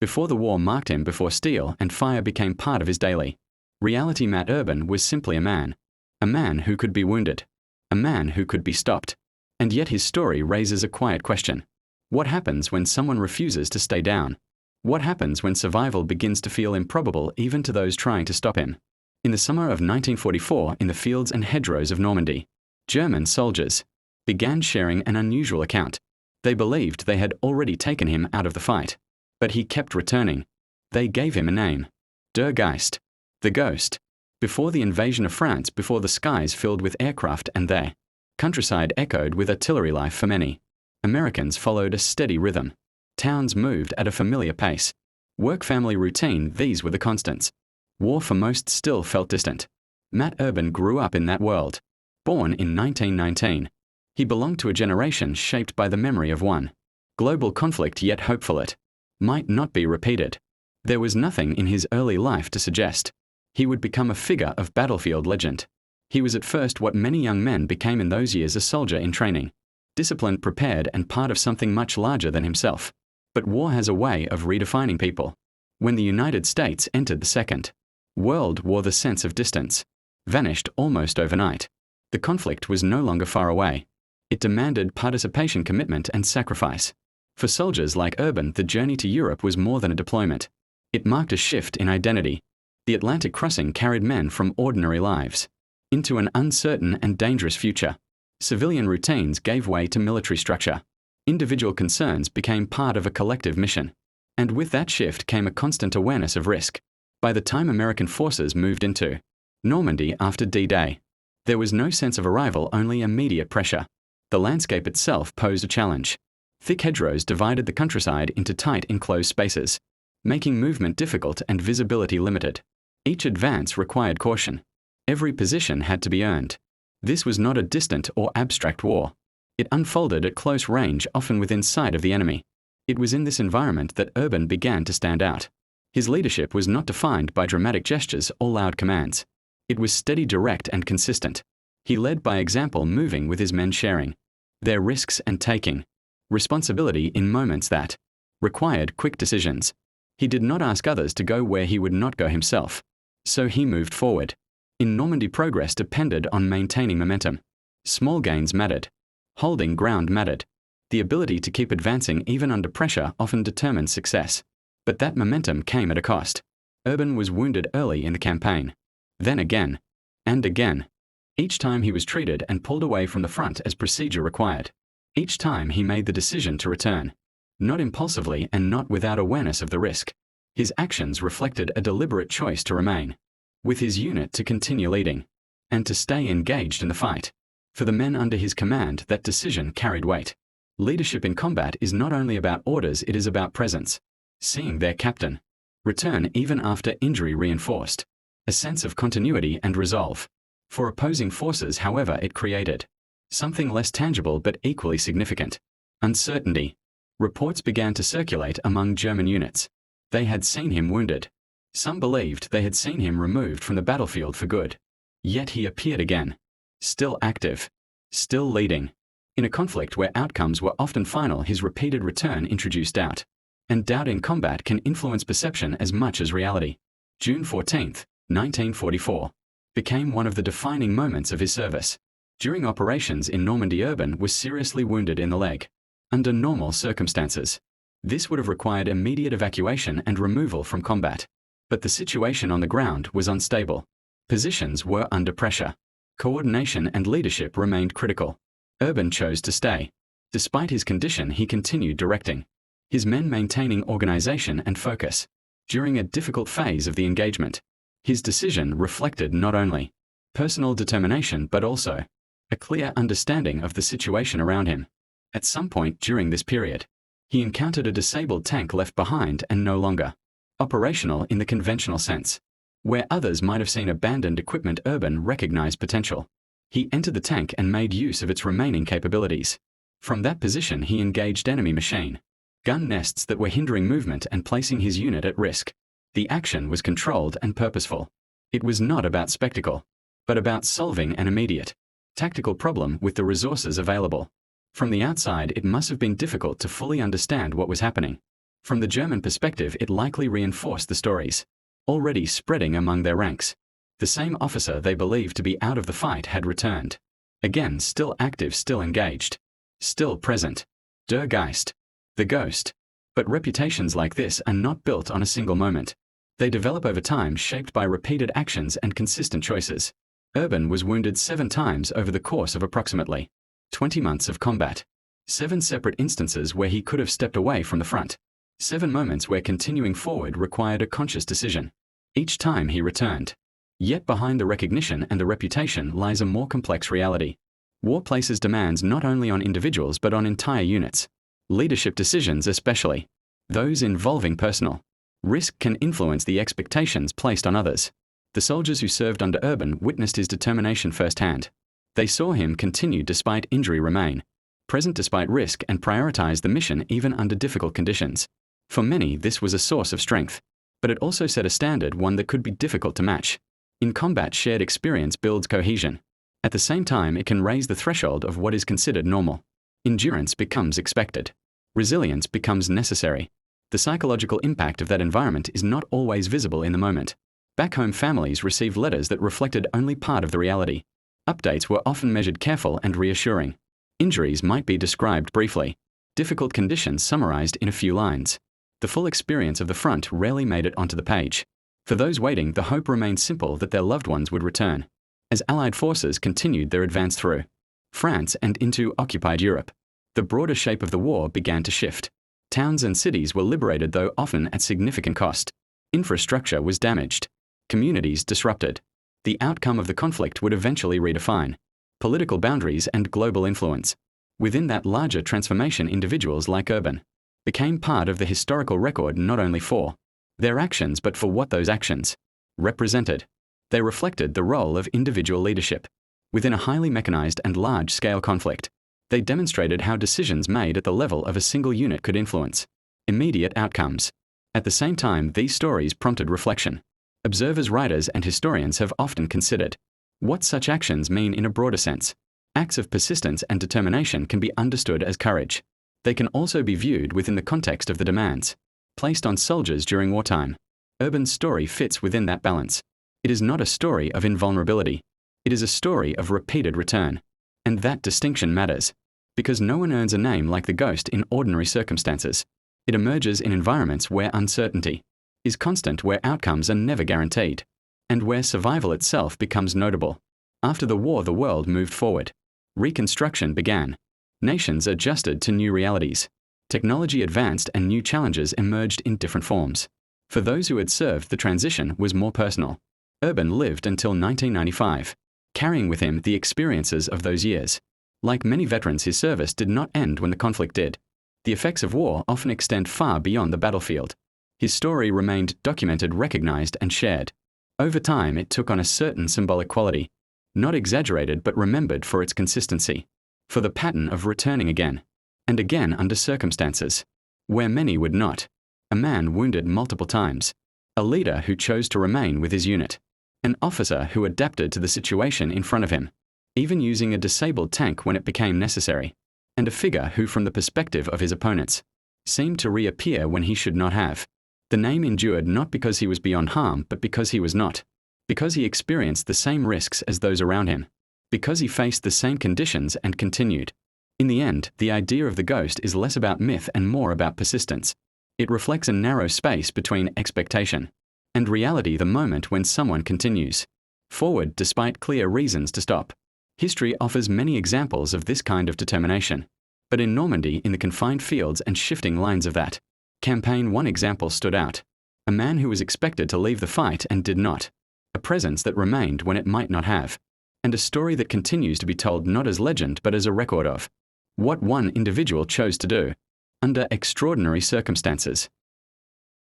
Before the war marked him before steel and fire became part of his daily reality. Matt Urban was simply a man who could be wounded, a man who could be stopped. And yet his story raises a quiet question. What happens when someone refuses to stay down? What happens when survival begins to feel improbable even to those trying to stop him? In the summer of 1944, in the fields and hedgerows of Normandy, German soldiers began sharing an unusual account. They believed they had already taken him out of the fight, but he kept returning. They gave him a name: Der Geist, the ghost. Before the invasion of France, before the skies filled with aircraft and their countryside echoed with artillery life for many, Americans followed a steady rhythm. Towns moved at a familiar pace. Work-family routine, these were the constants. War for most still felt distant. Matt Urban grew up in that world. Born in 1919, he belonged to a generation shaped by the memory of one global conflict, yet hopeful it might not be repeated. There was nothing in his early life to suggest he would become a figure of battlefield legend. He was at first what many young men became in those years: a soldier in training, disciplined, prepared, and part of something much larger than himself. But war has a way of redefining people. When the United States entered the Second World War, the sense of distance vanished almost overnight. The conflict was no longer far away. It demanded participation, commitment, and sacrifice. For soldiers like Urban, the journey to Europe was more than a deployment. It marked a shift in identity. The Atlantic crossing carried men from ordinary lives into an uncertain and dangerous future. Civilian routines gave way to military structure. Individual concerns became part of a collective mission. And with that shift came a constant awareness of risk. By the time American forces moved into Normandy after D-Day, there was no sense of arrival, only immediate pressure. The landscape itself posed a challenge. Thick hedgerows divided the countryside into tight, enclosed spaces, making movement difficult and visibility limited. Each advance required caution. Every position had to be earned. This was not a distant or abstract war. It unfolded at close range, often within sight of the enemy. It was in this environment that Urban began to stand out. His leadership was not defined by dramatic gestures or loud commands. It was steady, direct, and consistent. He led by example, moving with his men, sharing their risks and taking responsibility in moments that required quick decisions. He did not ask others to go where he would not go himself. So he moved forward. In Normandy, progress depended on maintaining momentum. Small gains mattered. Holding ground mattered. The ability to keep advancing even under pressure often determined success. But that momentum came at a cost. Urban was wounded early in the campaign. Then again. And again. Each time he was treated and pulled away from the front as procedure required. Each time he made the decision to return. Not impulsively and not without awareness of the risk. His actions reflected a deliberate choice to remain with his unit, to continue leading, and to stay engaged in the fight. For the men under his command, that decision carried weight. Leadership in combat is not only about orders, it is about presence. Seeing their captain return even after injury reinforced a sense of continuity and resolve. For opposing forces, however, it created something less tangible but equally significant: uncertainty. Reports began to circulate among German units. They had seen him wounded. Some believed they had seen him removed from the battlefield for good. Yet he appeared again. Still active. Still leading. In a conflict where outcomes were often final, his repeated return introduced doubt. And doubt in combat can influence perception as much as reality. June 14, 1944, became one of the defining moments of his service. During operations in Normandy, Urban was seriously wounded in the leg. Under normal circumstances, this would have required immediate evacuation and removal from combat. But the situation on the ground was unstable. Positions were under pressure. Coordination and leadership remained critical. Urban chose to stay. Despite his condition, he continued directing his men, maintaining organization and focus during a difficult phase of the engagement. His decision reflected not only personal determination but also a clear understanding of the situation around him. At some point during this period, he encountered a disabled tank left behind and no longer operational in the conventional sense. Where others might have seen abandoned equipment, Urban recognized potential. He entered the tank and made use of its remaining capabilities. From that position, he engaged enemy machine gun nests that were hindering movement and placing his unit at risk. The action was controlled and purposeful. It was not about spectacle, but about solving an immediate tactical problem with the resources available. From the outside, it must have been difficult to fully understand what was happening. From the German perspective, it likely reinforced the stories already spreading among their ranks. The same officer they believed to be out of the fight had returned. Again, still active, still engaged, still present. Der Geist, the ghost. But reputations like this are not built on a single moment. They develop over time, shaped by repeated actions and consistent choices. Urban was wounded 7 times over the course of approximately 20 months of combat. 7 separate instances where he could have stepped away from the front. 7 moments where continuing forward required a conscious decision. Each time he returned. Yet behind the recognition and the reputation lies a more complex reality. War places demands not only on individuals but on entire units. Leadership decisions especially. Those involving personal risk can influence the expectations placed on others. The soldiers who served under Urban witnessed his determination firsthand. They saw him continue despite injury, remain present despite risk, and prioritize the mission even under difficult conditions. For many, this was a source of strength. But it also set a standard, one that could be difficult to match. In combat, shared experience builds cohesion. At the same time, it can raise the threshold of what is considered normal. Endurance becomes expected. Resilience becomes necessary. The psychological impact of that environment is not always visible in the moment. Back home, families received letters that reflected only part of the reality. Updates were often measured careful and reassuring. Injuries might be described briefly. Difficult conditions summarized in a few lines. The full experience of the front rarely made it onto the page. For those waiting, the hope remained simple that their loved ones would return. As Allied forces continued their advance through France and into occupied Europe, the broader shape of the war began to shift. Towns and cities were liberated, though often at significant cost. Infrastructure was damaged. Communities disrupted. The outcome of the conflict would eventually redefine political boundaries and global influence. Within that larger transformation, individuals like Urban became part of the historical record, not only for their actions but for what those actions represented. They reflected the role of individual leadership. Within a highly mechanized and large-scale conflict, they demonstrated how decisions made at the level of a single unit could influence immediate outcomes. At the same time, these stories prompted reflection. Observers, writers, and historians have often considered what such actions mean in a broader sense. Acts of persistence and determination can be understood as courage. They can also be viewed within the context of the demands placed on soldiers during wartime. Urban's story fits within that balance. It is not a story of invulnerability. It is a story of repeated return. And that distinction matters, because no one earns a name like the Ghost in ordinary circumstances. It emerges in environments where uncertainty is constant, where outcomes are never guaranteed, and where survival itself becomes notable. After the war, the world moved forward. Reconstruction began. Nations adjusted to new realities. Technology advanced and new challenges emerged in different forms. For those who had served, the transition was more personal. Urban lived until 1995, carrying with him the experiences of those years. Like many veterans, his service did not end when the conflict did. The effects of war often extend far beyond the battlefield. His story remained documented, recognized, and shared. Over time, it took on a certain symbolic quality, not exaggerated but remembered for its consistency, for the pattern of returning again and again under circumstances where many would not. A man wounded multiple times, a leader who chose to remain with his unit, an officer who adapted to the situation in front of him, even using a disabled tank when it became necessary, and a figure who, from the perspective of his opponents, seemed to reappear when he should not have. The name endured not because he was beyond harm, but because he was not. Because he experienced the same risks as those around him. Because he faced the same conditions and continued. In the end, the idea of the Ghost is less about myth and more about persistence. It reflects a narrow space between expectation and reality, the moment when someone continues forward despite clear reasons to stop. History offers many examples of this kind of determination. But in Normandy, in the confined fields and shifting lines of that campaign, one example stood out. A man who was expected to leave the fight and did not. A presence that remained when it might not have. And a story that continues to be told not as legend but as a record of what one individual chose to do under extraordinary circumstances.